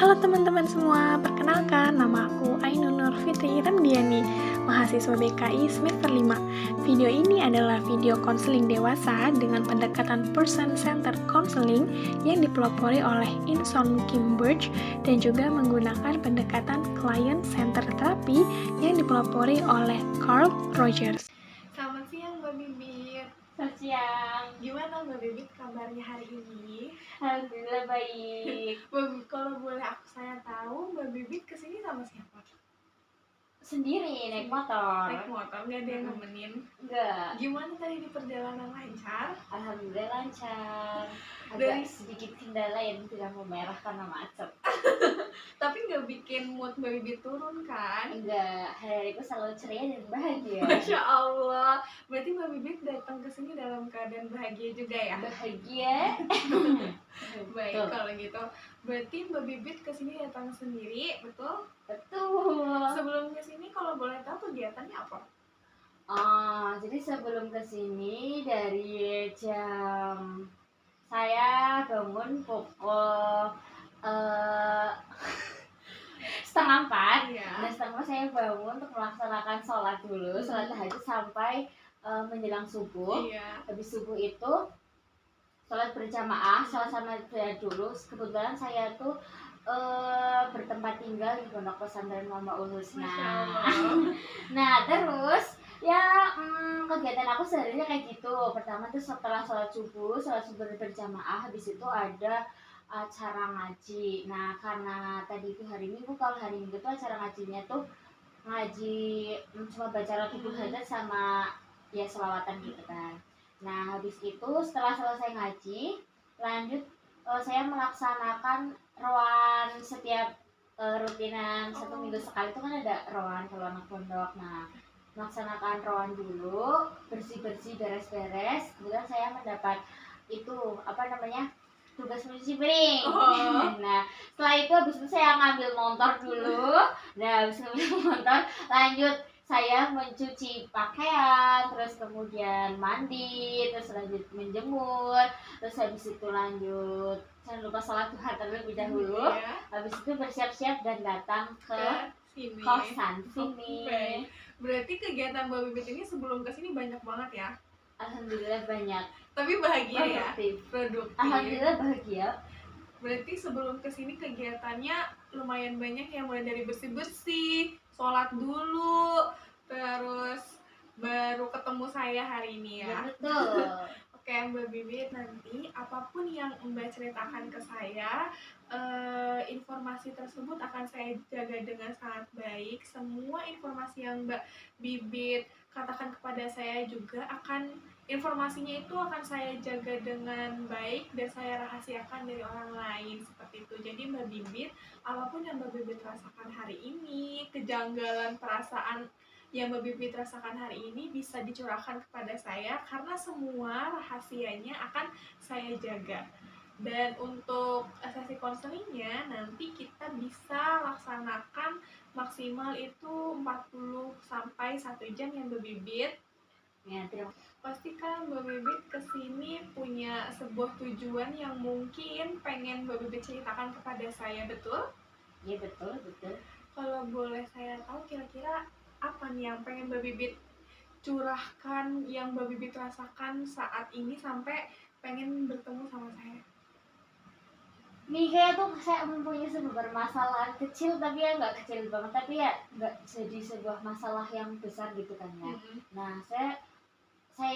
Halo teman-teman semua, perkenalkan nama aku Ainun Nur Fitri Ramdiani, mahasiswa BKI semester 5. Video ini adalah video konseling dewasa dengan pendekatan person-centered counseling yang dipelopori oleh Inson Cambridge dan juga menggunakan pendekatan client-centered therapy yang dipelopori oleh Carl Rogers. Selamat siang Mbak Bibit. Selamat siang. Gimana Mbak Bibit kabarnya hari ini? Alhamdulillah baik. Kalau boleh saya tahu, Mbak Bibit kesini sama siapa? Sendiri naik motor. Naik motor, nggak ada yang nemenin? Enggak. Gimana tadi di perjalanan lancar? Alhamdulillah lancar. Dari- Agak sedikit kendala yang tidak mau merah karena macet. Tapi nggak bikin mood Mbak Bibit turun kan? Enggak, hariku selalu ceria dan bahagia. Masya Allah, berarti Mbak Bibit datang ke sini dalam keadaan bahagia juga ya? Bahagia. Baik, Betul. kalau gitu berarti Mbak Bibit kesini datang sendiri, betul? Betul. Sebelum kesini kalau boleh tahu kegiatannya apa? Jadi sebelum kesini dari jam saya bangun pukul 3:30. Iya. Nah setelah saya bangun untuk melaksanakan sholat dulu, sholat tahajud sampai menjelang subuh. Iya. Habis subuh itu sholat berjamaah, sholat sama saya dulu. Kebetulan saya tuh bertempat tinggal di Pondok Pesantren Mamaul Husna. Masya Allah. Nah terus ya kegiatan aku seharinya kayak gitu. Pertama tuh setelah sholat subuh berjamaah, habis itu ada acara ngaji. Nah karena tadi itu hari Minggu, kalau hari Minggu tuh acara ngajinya tuh ngaji cuma baca Ratibul Hadat sama ya selawatan gitu kan. Nah habis itu setelah selesai ngaji, lanjut saya melaksanakan roan setiap rutinan 1 minggu sekali itu kan ada roan kalau anak pondok. Nah melaksanakan roan dulu, bersih-bersih, beres-beres. Kemudian saya mendapat itu tugas mencuci piring. Nah setelah itu habis itu saya ngambil motor dulu. Nah habis ngambil motor lanjut saya mencuci pakaian, terus kemudian mandi, terus lanjut menjemur, terus habis itu lanjut jangan lupa sholat duha terlebih dahulu. Iya. Habis itu bersiap-siap dan datang ke Sini. kosan sini. Baik. Berarti kegiatan Mbak Bibit ini sebelum kesini banyak banget ya? Alhamdulillah banyak. Tapi bahagia ya? Produktif. Produktif. Alhamdulillah bahagia. Berarti sebelum kesini kegiatannya lumayan banyak ya, mulai dari bersih-bersih, sholat dulu, terus baru ketemu saya hari ini ya. Betul. Oke Mbak Bibit, nanti apapun yang Mbak ceritakan ke saya, informasi tersebut akan saya jaga dengan sangat baik. Semua informasi yang Mbak Bibit katakan kepada saya juga informasinya itu akan saya jaga dengan baik dan saya rahasiakan dari orang lain seperti itu. Jadi Mbak Bibit, apapun yang Mbak Bibit rasakan hari ini, kejanggalan perasaan yang Mbak Bibit rasakan hari ini bisa dicurahkan kepada saya karena semua rahasianya akan saya jaga. Dan untuk sesi konselingnya nanti kita bisa laksanakan maksimal itu 40 sampai 1 jam ya Mbak Bibit. Ya, terima kasih. Pastikan Mbak Bibit kesini punya sebuah tujuan yang mungkin pengen Mbak Bibit ceritakan kepada saya, betul? Ya betul. Kalau boleh saya tahu kira-kira apa nih yang pengen Mbak Bibit curahkan, yang Mbak Bibit rasakan saat ini sampai pengen bertemu sama saya? Nih kayak tuh saya mempunyai sebuah permasalahan kecil, tapi ya nggak kecil banget, tapi ya nggak jadi sebuah masalah yang besar gitu kan ya. Nah saya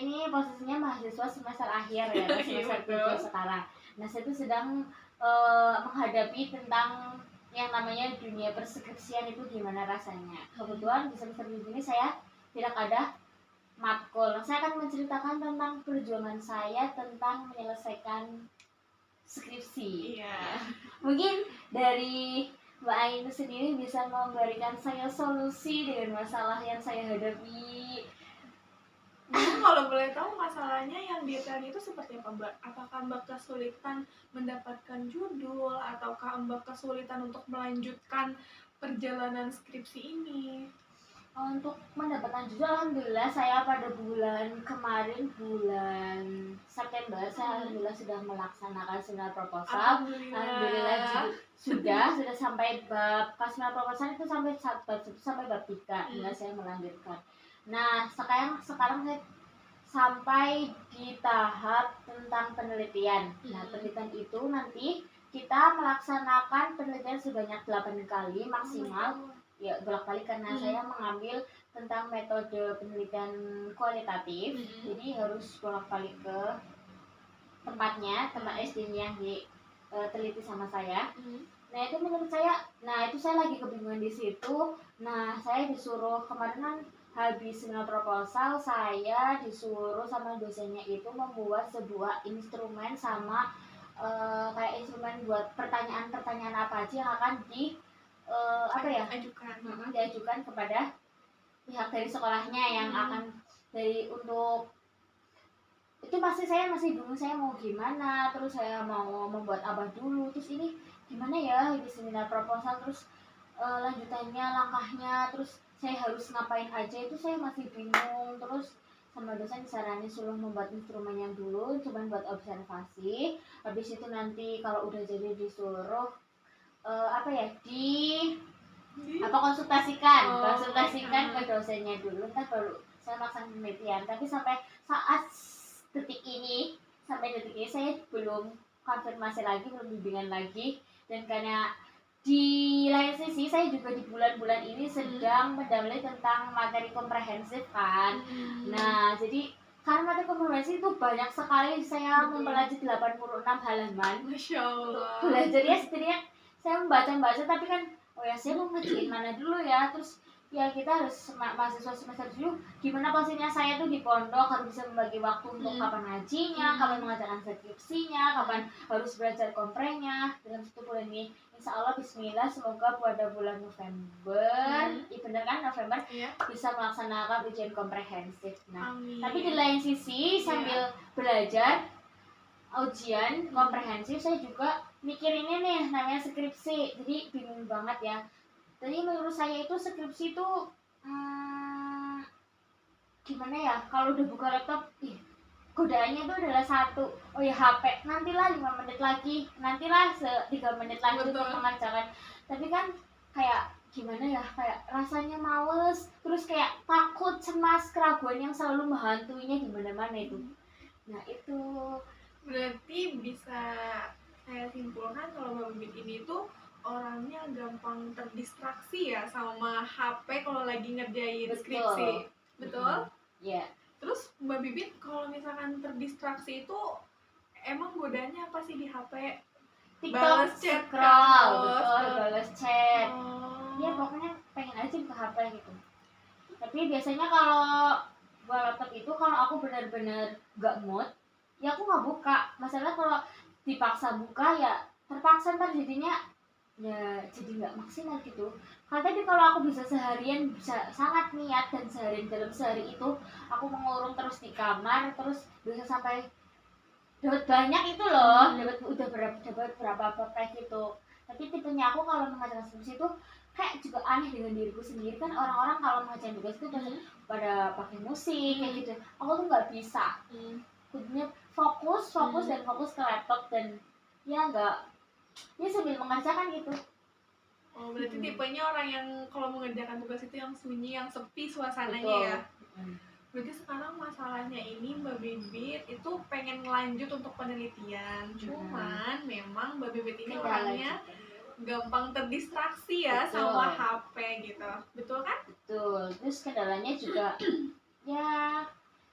ini posisinya mahasiswa semester akhir ya, semester 7 sekarang. Nah saya tuh sedang menghadapi tentang yang namanya dunia perskripsian itu gimana rasanya. Kebetulan di semester 7 ini saya tidak ada matkul. Saya akan menceritakan tentang perjuangan saya tentang menyelesaikan skripsi. Iya. Mungkin dari Mbak Ainu sendiri bisa memberikan saya solusi dengan masalah yang saya hadapi. Kalau boleh tahu masalahnya yang detail itu seperti apa Mbak? Apakah Mbak kesulitan mendapatkan judul ataukah Mbak kesulitan untuk melanjutkan perjalanan skripsi ini? Untuk mendapatkan judul, alhamdulillah saya pada bulan kemarin, bulan September, saya alhamdulillah sudah melaksanakan seminar proposal. Alhamdulillah sudah sampai bab, pas seminar proposal itu sampai bab 1 sampai bab 3, tinggal saya melanjutkan. Nah, sekarang saya sampai di tahap tentang penelitian. Nah, penelitian itu nanti kita melaksanakan penelitian sebanyak 8 kali maksimal. Ya, bolak-balik karena saya mengambil tentang metode penelitian kualitatif. Jadi harus bolak-balik ke tempatnya, tempat SD-nya yang diteliti sama saya. Nah, itu menurut saya, itu saya lagi kebingungan di situ. Nah, saya disuruh kemarin kan habis seminar proposal, saya disuruh sama dosennya itu membuat sebuah instrumen sama kayak instrumen buat pertanyaan-pertanyaan apa aja yang akan diajukan kepada pihak dari sekolahnya yang akan untuk itu saya masih bingung saya mau gimana, terus saya mau membuat apa dulu, terus ini gimana ya di seminar proposal, terus lanjutannya, langkahnya, terus saya harus ngapain aja itu saya masih bingung. Terus sama dosen disaranin suruh membuat instrumennya dulu, cuman buat observasi, habis itu nanti kalau udah jadi disuruh konsultasikan ke dosennya dulu, ntar baru saya melaksanakan penelitian. Tapi sampai detik ini saya belum konfirmasi lagi, belum bimbingan lagi. Dan karena di lain sisi saya juga di bulan-bulan ini sedang mendalami tentang materi komprehensif kan. Nah, jadi karena materi komprehensif itu banyak sekali, saya mempelajari 86 halaman. Masya Allah. Belajarnya setidaknya saya membaca, tapi kan saya mau ngerjain mana dulu ya. Terus ya kita harus mahasiswa semester dulu, gimana posisinya saya tuh di pondok, harus bisa membagi waktu untuk kapan ngajinya, kapan mengajarkan skripsinya, kapan harus belajar komprehnya dalam 1 bulan ini. Insya Allah bismillah, semoga pada bulan November, bener kan November, bisa melaksanakan ujian komprehensif. Nah, tapi di lain sisi sambil belajar ujian komprehensif, saya juga mikir ini nih namanya skripsi. Jadi bingung banget ya. Jadi menurut saya itu skripsi itu gimana ya, kalau udah buka laptop, godaannya itu adalah satu, HP, nantilah 5 menit lagi, nantilah 3 menit lagi untuk mengerjakan. Tapi kan kayak gimana ya, kayak rasanya males, terus kayak takut, cemas, keraguan yang selalu menghantuinya di mana-mana itu. Nah, itu berarti bisa saya simpulkan kalau Mbak Bibit ini tuh orangnya gampang terdistraksi ya sama HP kalau lagi ngerjain skripsi. Betul? Iya. Terus Mbak Bibit kalau misalkan terdistraksi itu emang godanya apa sih di HP? TikTok, scroll, balas chat. Ya pokoknya pengen aja ke HP gitu. Tapi biasanya kalau buat laptop itu, kalau aku benar-benar gak mood, ya aku nggak buka. Masalah kalau dipaksa buka ya terpaksa, ntar jadinya ya jadi nggak maksimal gitu. Tapi kalau aku bisa seharian, bisa sangat niat, dan dalam sehari itu aku mengurung terus di kamar, terus bisa sampai dapat banyak itu loh, dapat berapa kayak gitu. Tapi tipenya aku kalau mengajarkan skripsi itu kayak juga aneh dengan diriku sendiri. Kan orang-orang kalau mengajarkan tugas itu pada pakai musik kayak gitu, aku tuh nggak bisa. Kudunya fokus dan fokus ke laptop, dan ya sambil mengerjakan gitu. Berarti tipenya orang yang kalau mengerjakan tugas itu yang sunyi, yang sepi suasananya. Betul. Ya. Berarti sekarang masalahnya ini Mbak Bibit itu pengen lanjut untuk penelitian. Cuman memang Mbak Bibit ini orangnya gampang terdistraksi ya. Betul. Sama HP gitu. Betul kan? Betul. Terus kendalanya juga ya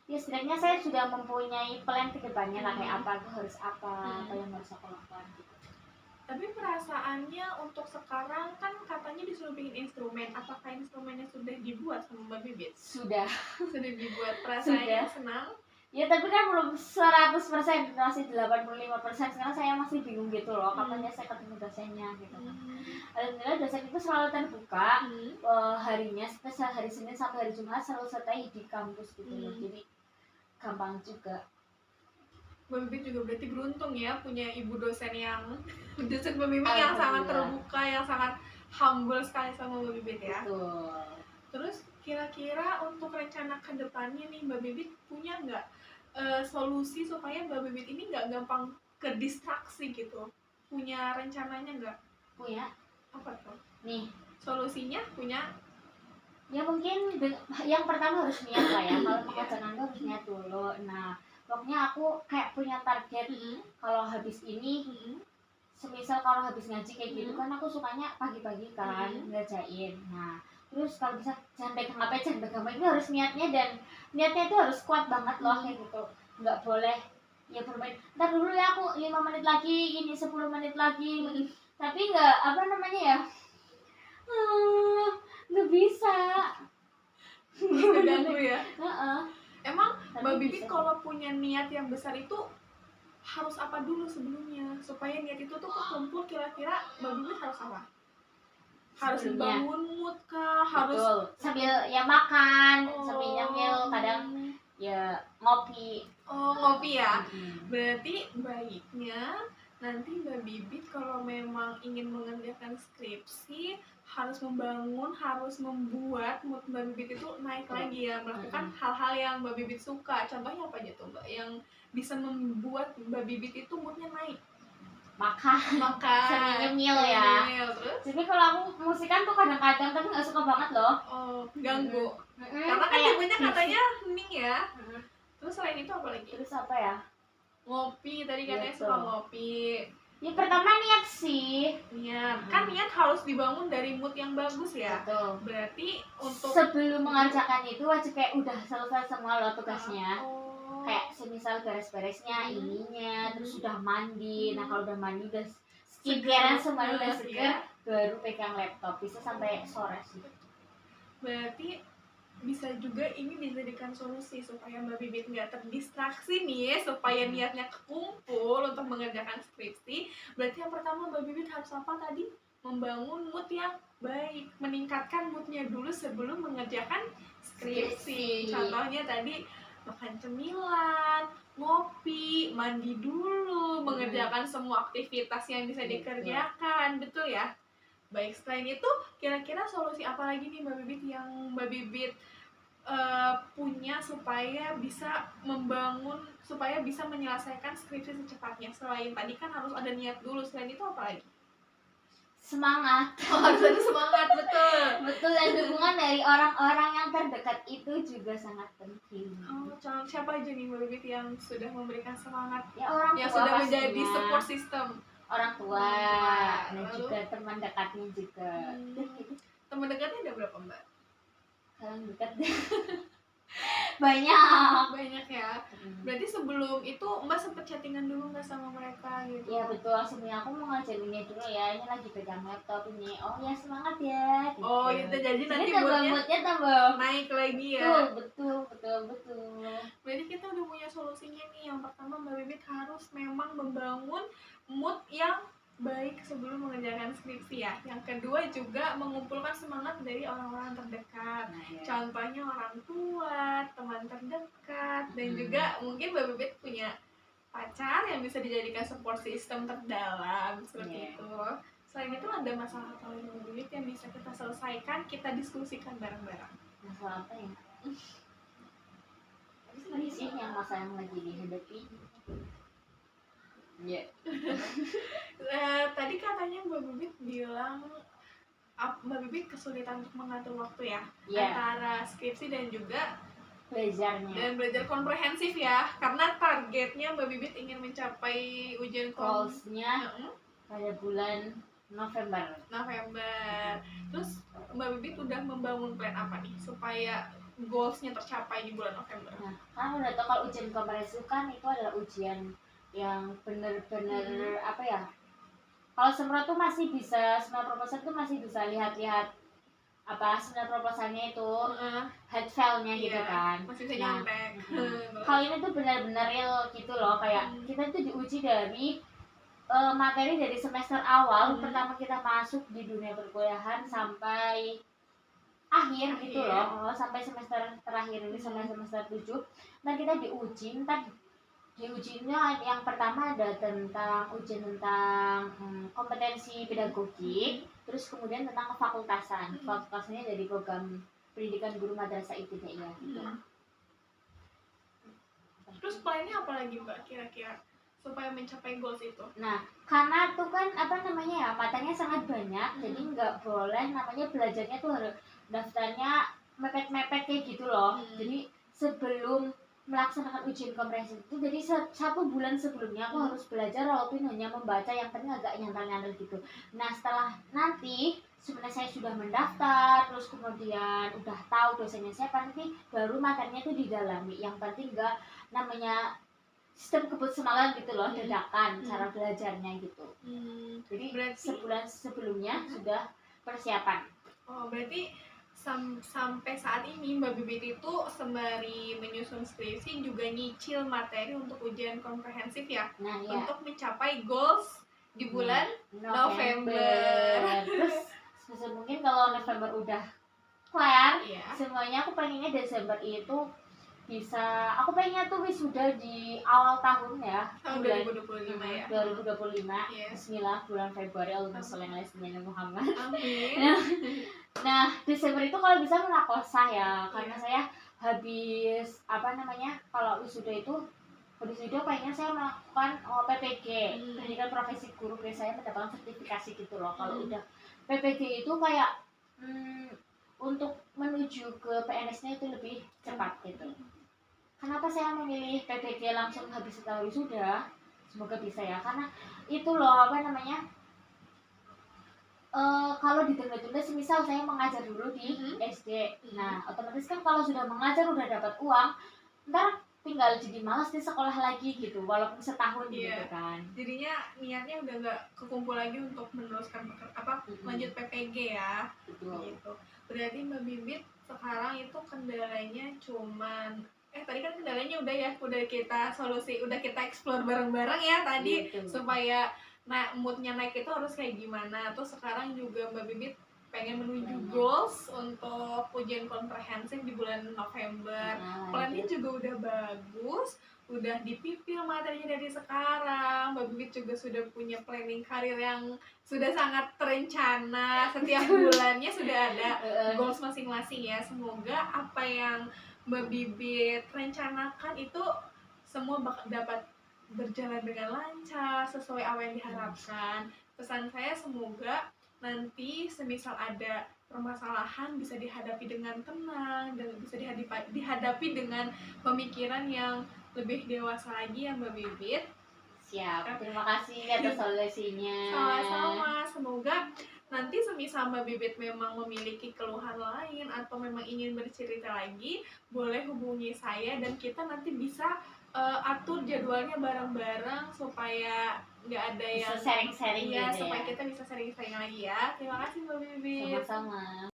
setidaknya saya sudah mempunyai plan ke depannya lah, kayak apa harus apa yang harus aku lakukan gitu. Tapi perasaannya untuk sekarang kan katanya disuruh bikin instrumen. Apakah instrumennya sudah dibuat sama Mbak Bibit? Sudah dibuat. Perasaannya senang? Ya tapi kan belum 100%, masih 85%. Sekarang saya masih bingung gitu loh, kapannya saya ketemu dosennya gitu. Alhamdulillah dosen itu selalu terbuka harinya, hari Senin sampai hari Jumat selalu stay di kampus gitu loh. Jadi gampang juga. Mbak Bibit juga berarti beruntung ya punya ibu dosen pembimbing yang sangat terbuka, yang sangat humble sekali sama Mbak Bibit ya. Betul. Terus Kira-kira untuk rencana ke depannya nih Mbak Bibit punya nggak solusi supaya Mbak Bibit ini nggak gampang ke distraksi gitu? Punya rencananya nggak? Punya. Apa tuh? Nih, solusinya punya? ya mungkin yang pertama harus niat lah ya. Kalau mengerjakan itu harus niat dulu. Nah, pokoknya aku kayak punya target. Kalau habis ini, semisal kalau habis ngaji kayak gitu kan aku sukanya pagi-pagi kan ngerjain. Nah, terus kalau bisa jangan pegang HP, jangan pegang HP, itu harus niatnya, dan niatnya itu harus kuat banget loh kayak gitu. Nggak boleh ya bermain, ntar dulu ya aku 5 menit lagi, ini 10 menit lagi, tapi nggak apa namanya ya, nggak bisa. Terganggu ya. Emang Tapi Mbak Bibit bisa. kalau punya niat yang besar itu harus apa dulu sebelumnya supaya niat itu tuh kekumpul? Kira-kira Mbak Bibit harus apa? Harus Sebelumnya. bangun mood kah? Harus Betul. Sambil ya makan, sambil nyemil, kadang ya ngopi. Oh, ngopi ya. Berarti baiknya nanti Mbak Bibit kalau memang ingin mengerjakan skripsi harus membangun, harus membuat mood Mbak Bibit itu naik lagi ya, melakukan hal-hal yang Mbak Bibit suka. Contohnya apa aja tuh Mbak yang bisa membuat Mbak Bibit itu moodnya naik? Makan sambil nyemil ya. Terus? Jadi kalau aku musikan tuh kadang-kadang tapi nggak suka banget loh. Oh, ganggu. Karena kan tipenya katanya hening ya. Terus selain itu apa lagi? Terus apa ya? Ngopi, tadi katanya suka ngopi. Ya pertama niat sih. Niat. Kan niat harus dibangun dari mood yang bagus ya. Betul. Berarti untuk sebelum mengerjakan itu wajib kayak udah selesai semua loh tugasnya. Kayak semisal beres-beresnya, ininya, terus sudah mandi. Nah kalau udah mandi udah skincarean semuanya udah seger, baru pegang laptop. Bisa sampai sore sih. Berarti bisa juga ini dijadikan solusi supaya Mbak Bibit nggak terdistraksi nih, supaya niatnya kekumpul untuk mengerjakan skripsi. Berarti yang pertama Mbak Bibit harus apa tadi? Membangun mood yang baik, meningkatkan moodnya dulu sebelum mengerjakan skripsi. Contohnya tadi makan cemilan, ngopi, mandi dulu, mengerjakan semua aktivitas yang bisa dikerjakan, betul ya? Baik, selain itu kira-kira solusi apa lagi nih Mbak Bibit yang Mbak Bibit punya supaya bisa membangun, supaya bisa menyelesaikan skripsi secepatnya? Selain tadi kan harus ada niat dulu, selain itu apa lagi? Semangat. Harus ada semangat, betul. Betul, dan dukungan dari orang-orang yang terdekat itu juga sangat penting. Contoh siapa aja nih Mbak Bibit yang sudah memberikan semangat? Ya orang yang tua sudah pastinya. Menjadi support system. Orang tua, dan juga teman dekatnya juga. Teman dekatnya ada berapa Mbak? Kalau dekat banyak ya. Berarti sebelum itu Mbak sempet chattingan dulu nggak sama mereka gitu? Ya betul, sebenarnya aku mau ngajarinnya dulu ya, ini lagi pegang laptop ini. Oh ya semangat ya gitu. Oh gitu, jadi nanti moodnya tambah naik lagi ya. Betul. Berarti kita udah punya solusinya nih. Yang pertama Mbak Bibit harus memang membangun mood yang baik sebelum mengerjakan skripsi ya. Yang kedua juga mengumpulkan semangat dari orang-orang terdekat. Contohnya orang tua, teman terdekat, dan juga mungkin Mbak Bibit punya pacar yang bisa dijadikan support system terdalam seperti itu. Selain itu ada masalah apa lagi Mbak Bibit yang bisa kita selesaikan, kita diskusikan bareng-bareng? Masalah apa ya? Ini sih yang masalah yang lagi dihadapi. Tadi katanya Mbak Bibit bilang Mbak Bibit kesulitan untuk mengatur waktu ya, antara skripsi dan juga belajarnya. Dan belajar komprehensif ya, karena targetnya Mbak Bibit ingin mencapai ujian goals-nya pada bulan November. Terus Mbak Bibit udah membangun plan apa nih supaya goals-nya tercapai di bulan November? Nah, kan udah tau kalau ujian komprehensif kan itu adalah ujian yang bener-bener apa ya? Kalau semua tuh masih bisa, semua proposal tuh masih bisa lihat-lihat apa semua proposalnya itu head file-nya gitu kan. Masih bisa nyontek. Kalau ini tuh benar-benar real gitu loh, kayak kita tuh diuji dari materi dari semester awal pertama kita masuk di dunia perkuliahan sampai akhir gitu loh, sampai semester terakhir ini sampai semester 7. Nah kita diuji, diujinya yang pertama ada tentang ujian tentang kompetensi pedagogik, terus kemudian tentang kefakultasan. Fakultasnya dari program pendidikan guru madrasah ibtidaiyah gitu. Terus plannya apa lagi Mbak kira-kira supaya mencapai goals itu? Nah, karena tuh kan apa namanya ya, matanya sangat banyak, jadi nggak boleh namanya belajarnya tuh harus daftarnya mepet-mepet kayak gitu loh. Jadi sebelum melaksanakan ujian komprehensif itu, jadi 1 bulan sebelumnya aku harus belajar walaupun hanya membaca, yang penting agak nyantel-nyantel gitu. Nah, setelah nanti sebenarnya saya sudah mendaftar, terus kemudian udah tahu dosennya siapa, nanti baru materinya tuh didalami. Yang penting nggak namanya sistem kebut semangat gitu loh, dadakan cara belajarnya gitu. Jadi berarti 1 bulan sebelumnya sudah persiapan. Oh, berarti sampai saat ini Mbak Bibit itu sembari menyusun skripsi juga nyicil materi untuk ujian komprehensif ya, Nah, untuk mencapai goals di bulan November. Terus mungkin kalau November udah kelar, semuanya aku pengennya Desember itu bisa, aku pengennya tuh wisuda di awal tahun ya, tahun 2025 ya. 2025. Bismillah, bulan Februari, Allahumma sholli ala sayyidina Muhammad. Amin. Nah, Desember itu kalau bisa munakosah ya, karena saya habis apa namanya, kalau wisuda itu habis itu pengennya saya melakukan PPG, pendidikan profesi guru, biar saya mendapatkan sertifikasi gitu loh. Kalau udah PPG itu kayak untuk menuju ke PNS-nya itu lebih cepat gitu. Kenapa saya memilih PPG langsung habis setelah wisuda? Semoga bisa ya, karena itu loh apa namanya, kalau ditunda-tunda, semisal saya mengajar dulu di SD, nah otomatis kan kalau sudah mengajar udah dapat uang, ntar tinggal jadi malas di sekolah lagi gitu, walaupun setahun gitu kan. Jadinya niatnya udah nggak kekumpul lagi untuk meneruskan lanjut PPG ya. Gitu. Berarti Mbak Bibit sekarang itu kendalanya cuman tadi kan kendalanya udah kita solusi, udah kita explore bareng-bareng ya tadi, supaya moodnya naik itu harus kayak gimana. Terus sekarang juga Mbak Bibit pengen menuju goals untuk ujian komprehensif di bulan November. Plannya juga udah bagus, udah dipipil materinya dari sekarang. Mbak Bibit juga sudah punya planning karir yang sudah sangat terencana, setiap bulannya sudah ada goals masing-masing ya. Semoga apa yang Mbak Bibit rencanakan itu semua dapat berjalan dengan lancar, sesuai apa yang diharapkan. Pesan saya semoga nanti semisal ada permasalahan bisa dihadapi dengan tenang dan bisa dihadapi dengan pemikiran yang lebih dewasa lagi ya Mbak Bibit. Siap, terima kasih atas solusinya. Sama-sama, semoga nanti semisal Mbak Bibit memang memiliki keluhan lain atau memang ingin bercerita lagi, boleh hubungi saya dan kita nanti bisa atur jadwalnya bareng-bareng supaya nggak ada yang sharing-sharing ya, gitu supaya ya. kita bisa sharing-sharing lagi ya. Terima kasih Mbak Bibit. Sama-sama.